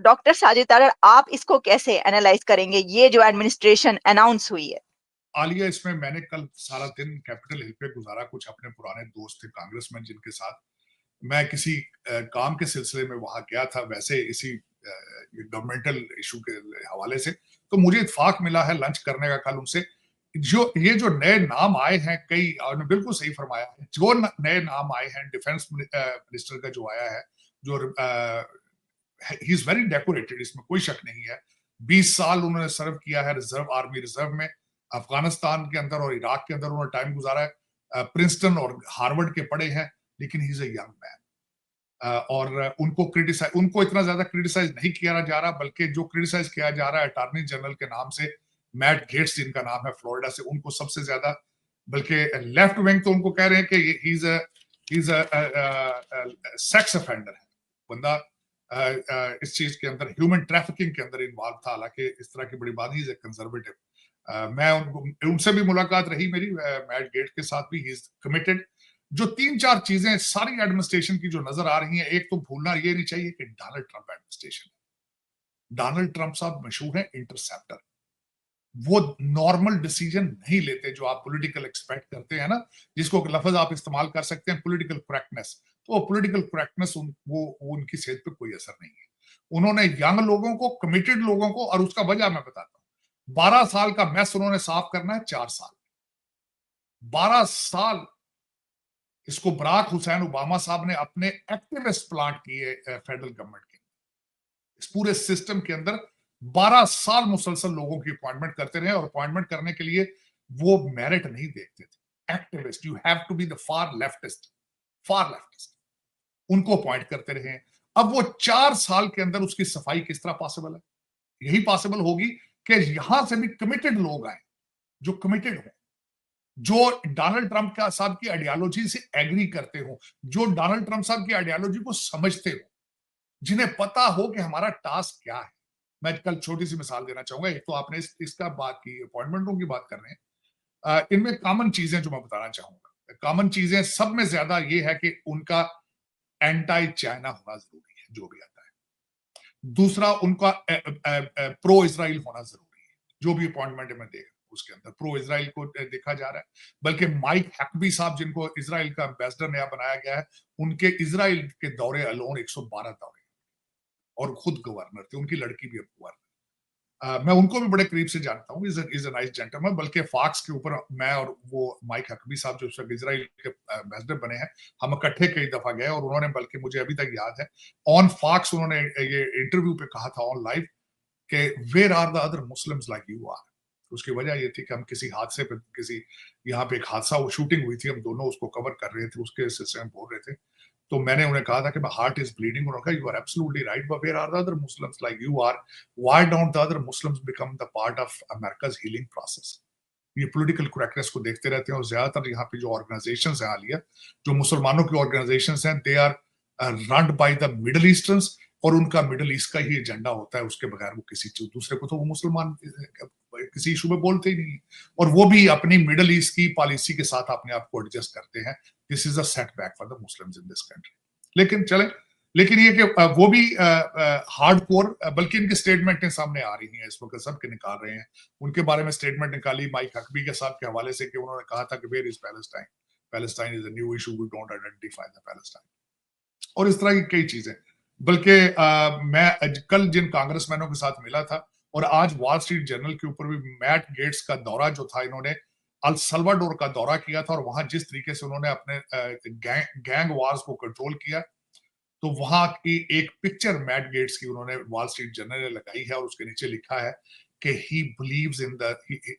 Doctor Sajid Tarar, आप इसको कैसे एनालाइज करेंगे, ये जो एडमिनिस्ट्रेशन अनाउंस हुई है? आलिया, इसमें मैंने कल सारा दिन कैपिटल हिल पे गुजारा, कुछ अपने पुराने दोस्त थे कांग्रेसमैन जिनके साथ मैं किसी काम के सिलसिले में वहां गया था, वैसे इसी गवर्नमेंटल इशू के हवाले से। तो मुझे इत्फाक मिला है लंच करने का कल उनसे। जो नए नाम आए हैं, कई, और बिल्कुल सही फरमाया है, जो नए नाम आए हैं, डिफेंस मिनिस्टर का जो आया है, जो ही इज वेरी डेकोरेटेड, इसमें कोई शक नहीं है। 20 साल उन्होंने सर्व किया है रिजर्व आर्मी रिजर्व में, अफगानिस्तान के अंदर और इराक के अंदर उन्होंने टाइम गुजारा है, प्रिंसटन और हार्वर्ड के पढ़े हैं, लेकिन he is a young man. और उनको इतना ज्यादा क्रिटिसाइज नहीं किया जा रहा, बल्कि जो क्रिटिसाइज किया जा रहा है अटॉर्नी जनरल के नाम से, मैट गेट्स जिनका नाम है फ्लोरिडा से, उनको सबसे ज्यादा, बल्कि लेफ्ट विंग तो उनको कह रहे हैं कि he is a sex offender है बंदा, इस चीज के अंदर, ह्यूमन ट्रैफिकिंग के अंदर इन्वॉल्व था, हालांकि इस तरह की बड़ी बात ही है कंजर्वेटिव। मैं उनसे भी मुलाकात रही मेरी, मैट गेट के साथ भी, ही इज कमिटेड। जो 3-4 चीजें सारी एडमिनिस्ट्रेशन की जो नजर आ रही हैं, एक तो भूलना ये नहीं चाहिए कि Donald Trump administration, Donald Trump साहब मशहूर है इंटरसेप्टर। वो नॉर्मल डिसीजन नहीं लेते जो आप पॉलिटिकल एक्सपेक्ट करते हैं ना, जिसको लफ्ज आप इस्तेमाल कर सकते हैं पॉलिटिकल करेक्टनेस, तो पॉलिटिकल करेक्टनेस वो उनकी सेहत पे कोई असर नहीं है। उन्होंने यंग लोगों को, कमिटेड लोगों को, और उसका वजह मैं बताता हूं, 12 साल का मैस उन्होंने साफ करना है 4 साल, 12 साल इसको बराक हुसैन ओबामा साहब ने अपने एक्टिविस्ट प्लांट किए फेडरल गवर्नमेंट के, इस पूरे सिस्टम के अंदर 12 साल मुसलसल लोगों की अपॉइंटमेंट करते रहे, और अपॉइंटमेंट करने के लिए वो मेरिट नहीं देखते थे। Activist, you have to be the far leftist, उनको अपॉइंट करते रहे। अब वो 4 साल के अंदर उसकी सफाई किस तरह पॉसिबल है? यही पॉसिबल होगी कि यहां से भी कमिटेड लोग आए, जो कमिटेड हो, जो डोनाल्ड ट्रंप का साहब की आइडियोलॉजी से एग्री करते हो, जो डोनाल्ड ट्रंप साहब की आइडियोलॉजी को समझते हो, जिन्हें पता हो कि हमारा टास्क क्या है। मैं कल छोटी सी मिसाल देना चाहूंगा। एक तो आपने इसका बात की, अपॉइंटमेंटों की बात कर रहे हैं, इनमें कॉमन चीजें जो मैं बताना चाहूंगा, कॉमन चीजें सब में ज्यादा ये है कि उनका एंटी चाइना होना जरूरी है, जो भी आता है। दूसरा, उनका प्रो इसराइल होना जरूरी है, जो भी अपॉइंटमेंट में देगा उसके अंदर प्रो इसराइल को देखा जा रहा है। बल्कि माइक हैकबी साहब, जिनको इसराइल का एम्बेसडर नया बनाया गया है, उनके इसराइल के दौरे अलोन 112 दौरे, और खुद गवर्नर थे, उनकी लड़की भी अब गवर्नर। मैं उनको भी बड़े करीब से जानता हूँ, इज अ नाइस जेंटलमैन। बल्कि फॉक्स के ऊपर मैं और वो माइक हैकबी साहब जो इसराइल के एम्बेसडर बने हैं, हम इकट्ठे कई दफा गए, और उन्होंने, बल्कि मुझे अभी तक याद है, ऑन फॉक्स उन्होंने ये इंटरव्यू पे कहा था ऑन लाइव कि where are the other Muslims like you are. उसकी वजह ये थी कि हम किसी हादसे पे, किसी यहाँ पे एक हादसा, वो शूटिंग हुई थी, हम दोनों उसको कवर कर रहे थे, उसके सिलसिले में बोल रहे थे। तो मैंने उन्हें कहा था कि माय हार्ट इज ब्लीडिंग, उन्होंने कहा you are absolutely right, but where are the other Muslims like you are, why don't the other Muslims become the part of America's healing process. ये पॉलिटिकल करेक्टनेस को देखते रहते हैं, और ज्यादातर यहाँ पे जो ऑर्गेनाइजेशंस हैं आलिया, जो मुसलमानों की ऑर्गेनाइजेशंस हैं, they are run by the Middle Easterns, और उनका मिडल ईस्ट का ही एजेंडा होता है, उसके बगैर वो किसी दूसरे को, तो वो मुसलमान किसी इशू में बोलते ही नहीं, और वो भी अपनी मिडल ईस्ट की पॉलिसी के साथ अपने आप को एडजस्ट करते हैं। This is a setback for the Muslims in this country. लेकिन चले, लेकिन ये कि वो भी हार्डकोर, बल्कि इनकी स्टेटमेंटें सामने आ रही हैं इस वक्त, सबके निकाल रहे हैं। उनके बारे में स्टेटमेंट निकाली माइक हकबी के साहब के हवाले से, कि उन्होंने कहा था कि where is Palestine, Palestine is a new issue, we don't identify the Palestine, और इस तरह की कई चीजें। बल्कि मैं कल जिन कांग्रेसमैनों के साथ मिला था, और आज वॉल स्ट्रीट जर्नल के ऊपर भी मैट गेट्स का दौरा जो था, इन्होंने अल सल्वाडोर का दौरा किया था, और वहां जिस तरीके से उन्होंने अपने गैंग वार्स को कंट्रोल किया, तो वहां की एक पिक्चर मैट गेट्स की उन्होंने वॉल स्ट्रीट जर्नल ने लगाई है, और उसके नीचे लिखा है कि he believes in the,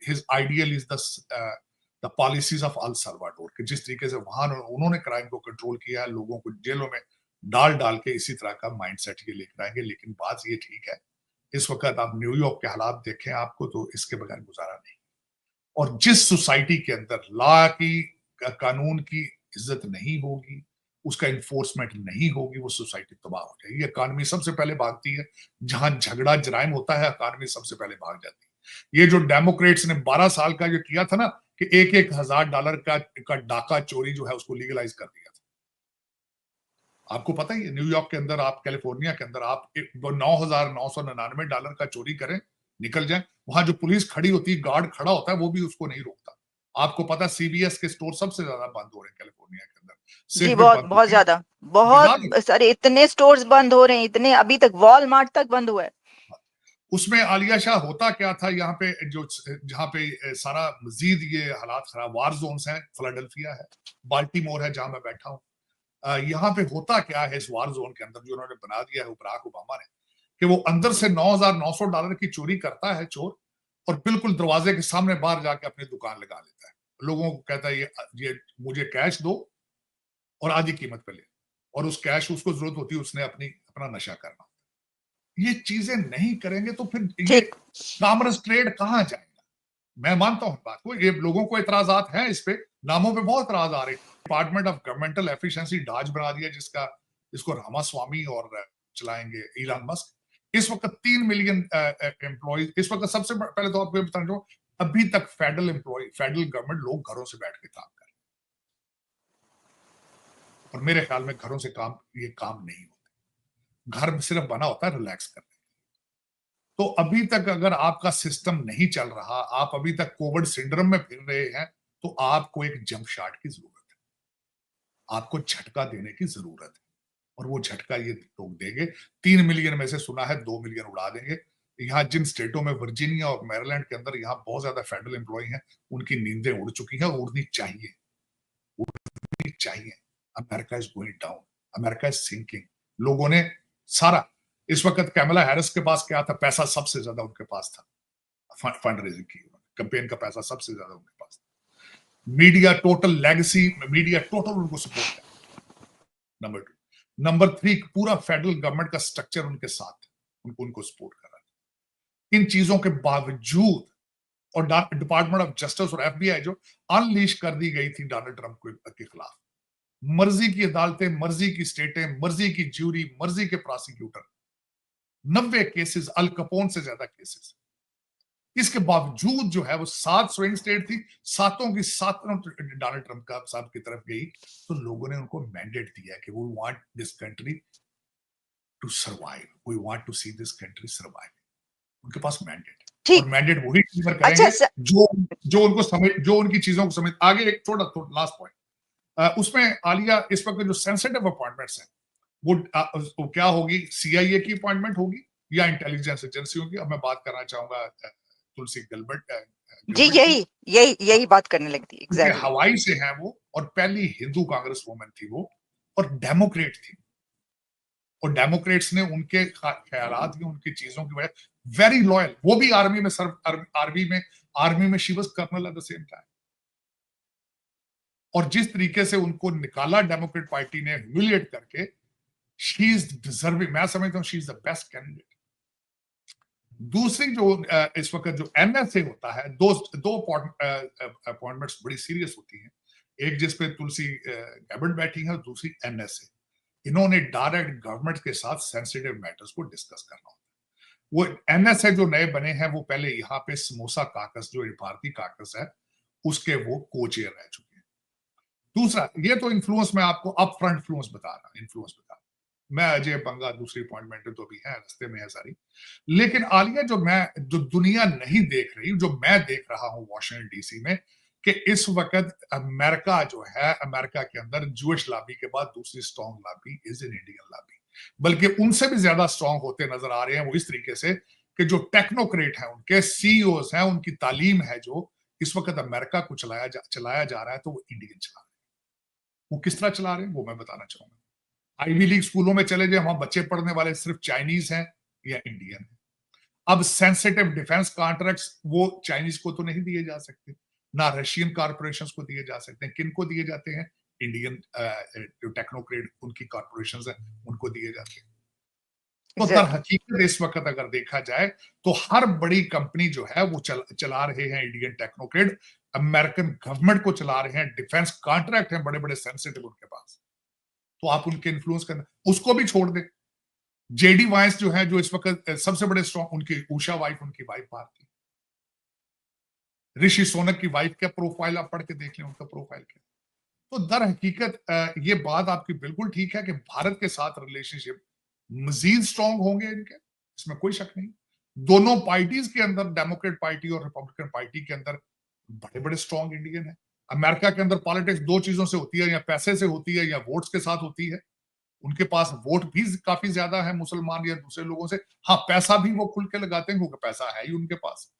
his ideal is the policies of El Salvador, कि जिस तरीके से वहां उन्होंने क्राइम को कंट्रोल किया है, लोगों को जेलों में डाल डाल के, इसी तरह का माइंडसेट ये लेकर आएंगे। लेकिन बात ये ठीक है, इस वक्त आप न्यूयॉर्क के हालात देखें आपको, तो इसके बगैर गुजारा नहीं। और जिस सोसाइटी के अंदर लॉ की, कानून की इज्जत नहीं होगी, उसका इन्फोर्समेंट नहीं होगी, वो सोसाइटी तबाह हो जाएगी। इकानमी सबसे पहले भागती है, जहां झगड़ा जराइम होता है, इकानमी सबसे पहले भाग जाती है। ये जो डेमोक्रेट्स ने 12 साल का जो किया था ना, कि $1,000 का डाका चोरी जो है उसको लीगलाइज कर दिया था। आपको पता ही है, न्यूयॉर्क के अंदर आप, कैलिफोर्निया के अंदर आप $9,999 का चोरी करें, निकल जाए, वहां जो पुलिस खड़ी होती है, गार्ड खड़ा होता है, वो भी उसको नहीं रोकता। आपको पता सीबीएस के स्टोर सबसे ज्यादा बंद हो रहे हैं कैलिफोर्निया के अंदर, जी, सिगरेट बहुत बंद हो बहुत रही ज्यादा, है, बहुत बिना सारे इतने स्टोर्स बंद हो रहे हैं, इतने, अभी तक वॉलमार्ट तक बंद हुआ है। उसमें आलिया शाह होता क्या था, यहाँ पे जो जहाँ पे सारा मजीद ये हालात खराब, वार जोन्स हैं, फिलाडेल्फिया है, बाल्टीमोर है जहां मैं बैठा हूँ, यहाँ पे होता क्या है इस वार जोन के अंदर जो उन्होंने बना दिया है बराक ओबामा ने, कि वो अंदर से $9,900 की चोरी करता है चोर, और बिल्कुल दरवाजे के सामने बाहर जाके अपनी दुकान लगा लेता है, लोगों को कहता है ये मुझे कैश दो और आधी कीमत पे ले, और उस कैश उसको जरूरत होती है, उसने अपना नशा करना। ये चीजें नहीं करेंगे तो फिर ये ठीक, कॉमर्स ट्रेड कहां जाएगा? मैं मानता हूं बात को, ये लोगों को इतराजात हैं इस पे, नामों पे बहुत इतराज आ रहे हैं। Department of governmental efficiency does बना दिया, जिसका इसको रामास्वामी और चलाएंगे इलॉन मस्क। इस वक्त 3 मिलियन एम्प्लॉय, इस वक्त सबसे पहले तो आपको बताना चाहूँ, अभी तक फेडरल गवर्नमेंट लोग घरों से बैठ के काम कर रहे हैं, और मेरे ख्याल में घरों से ये काम नहीं होते, घर में सिर्फ बना होता है रिलैक्स करने। तो अभी तक अगर आपका सिस्टम नहीं चल रहा, आप अभी तक कोविड सिंड्रोम में फिर रहे हैं, तो आपको एक जंप शॉट की जरूरत है, आपको झटका देने की जरूरत है, और वो झटका ये लोग देंगे। 3 मिलियन में से सुना है 2 मिलियन उड़ा देंगे। यहाँ जिन स्टेटों में, वर्जीनिया और मैरीलैंड के अंदर, यहाँ बहुत ज्यादा फेडरल एम्प्लॉय हैं, उनकी नींदें उड़ चुकी हैं, उड़नी चाहिए, उड़नी चाहिए। America is going down, America is sinking. लोगों ने सारा, इस वक्त कैमला हैरिस के पास क्या था, पैसा सबसे ज्यादा उनके पास था, फंड रेजिंग की, कैंपेन का पैसा सबसे ज्यादा उनके पास था। Media total legacy, media total उनको सपोर्ट है, नंबर 2। नंबर 3, पूरा फेडरल गवर्नमेंट का स्ट्रक्चर उनके साथ, उनको सपोर्ट कर रहा है। इन चीजों के बावजूद, और डिपार्टमेंट ऑफ जस्टिस और एफबीआई जो अनलीश कर दी गई थी डोनाल्ड ट्रंप के खिलाफ, मर्जी की अदालतें, मर्जी की स्टेटें, मर्जी की ज्यूरी, मर्जी के प्रोसिक्यूटर, 90 केसेस, अल कपोन से ज्यादा केसेस। इसके बावजूद जो है वो 7 स्विंग स्टेट थी, सातों की सातों डोनाल्ड ट्रंप का साहब की तरफ गई, तो लोगों ने उनको मैंडेट दिया कि we want this country to survive, we want to see this country survive. उनके पास मैंडेट है, और ठीक। मैंडेट वही डिलीवर अच्छा करेंगे जो जो उनको समझ, जो उनकी चीजों को समझ। आगे एक थोड़ा लास्ट पॉइंट, उसमें आलिया इस वक्त जो सेंसिटिव अपॉइंटमेंट्स हैं, वो क्या होगी, सीआईए की अपॉइंटमेंट होगी या इंटेलिजेंस एजेंसी होगी? अब मैं बात करना चाहूंगा तुलसी जी, गिलबर्ट की। यही यही यही बात करने लगती, क्योंकि एग्जैक्टली। हवाई से हैं वो, और पहली हिंदू कांग्रेस वुमन थी वो, और डेमोक्रेट थी, और डेमोक्रेट्स ने उनके ख्यालात की, उनकी चीजों की वजह, वेरी लॉयल, वो भी आर्मी में सर्व, आर्मी में she was colonel at the same time. और जिस तरीके से उनको निकाला डेमोक्रेट पार्टी ने ह्यूमिलिएट करके, शी इज डिजर्विंग, मैं समझता हूं she is the best candidate. दूसरी जो इस वक्त जो एनएसए होता है, दो अपॉइंटमेंट्स बड़ी सीरियस होती हैं, एक जिसपे तुलसी गैबर्ट बैठी है, और दूसरी एनएसए। इन्होंने डायरेक्ट गवर्नमेंट के साथ सेंसिटिव मैटर्स को डिस्कस करना होता है। वो एनएसए जो नए बने हैं, वो पहले यहाँ पे समोसा काकस, जो भारतीय काकस है, उसके वो को चेयर रह चुके हैं। दूसरा, ये तो इन्फ्लुएंस में आपको अप फ्रंट इन्फ्लुएंस बता रहा, इन्फ्लुएंस बता रहा। मैं अजय बंगा, दूसरी अपॉइंटमेंट तो अभी है, रास्ते में है सारी। लेकिन आलिया, जो दुनिया नहीं देख रही, जो मैं देख रहा हूं वॉशिंगटन डीसी में, कि इस वक्त अमेरिका जो है, अमेरिका के अंदर जूश लॉबी के बाद दूसरी strong lobby is in Indian lobby, बल्कि उनसे भी ज्यादा स्ट्रॉन्ग होते नजर आ रहे हैं। वो इस तरीके से कि जो टेक्नोक्रेट हैं, उनके सीईओज हैं, उनकी तालीम है, जो इस वक्त अमेरिका को चलाया जा रहा है, तो वो इंडियन चला रहे हैं। वो किस तरह चला रहे हैं वो मैं बताना चाहूंगा। आईवी लीग स्कूलों में चले जाए, वहां बच्चे पढ़ने वाले सिर्फ चाइनीज हैं या इंडियन है। अब सेंसिटिव डिफेंस कॉन्ट्रैक्ट्स वो चाइनीज को तो नहीं दिए जा सकते, ना रशियन कॉर्पोरेशंस को दिए जा सकते हैं। किन को दिए जाते हैं? इंडियन जो टेक्नोक्रेट उनकी कॉर्पोरेशंस हैं, उनको दिए जाते हैं। तो दर हकीकत इस वक्त अगर देखा जाए, तो हर बड़ी कंपनी जो है वो चला रहे हैं इंडियन टेक्नोक्रेट, अमेरिकन गवर्नमेंट को चला रहे हैं, डिफेंस कॉन्ट्रैक्ट हैं बड़े बड़े सेंसिटिव उनके पास। तो आप उनके इन्फ्लुएंस करना, उसको भी छोड़ दे। जेडी वाइस जो है, जो इस वक्त सबसे बड़े स्ट्रॉन्ग, उनकी उषा वाइफ, उनकी वाइफ बाहर थी। ऋषि सोनक की वाइफ का प्रोफाइल आप पढ़ के देख लें, उनका प्रोफाइल क्या। तो दर हकीकत ये बात आपकी बिल्कुल ठीक है कि भारत के साथ रिलेशनशिप मजीद स्ट्रांग होंगे इनके, इसमें कोई शक नहीं। दोनों पार्टीज के अंदर, डेमोक्रेट पार्टी और रिपब्लिकन पार्टी के अंदर बड़े बड़े स्ट्रांग इंडियन है। अमेरिका के अंदर पॉलिटिक्स दो चीजों से होती है, या पैसे से होती है या वोट्स के साथ होती है। उनके पास वोट भी काफी ज्यादा है मुसलमान या दूसरे लोगों से। हाँ, पैसा भी वो खुल के लगाते हैं क्योंकि पैसा है ही उनके पास।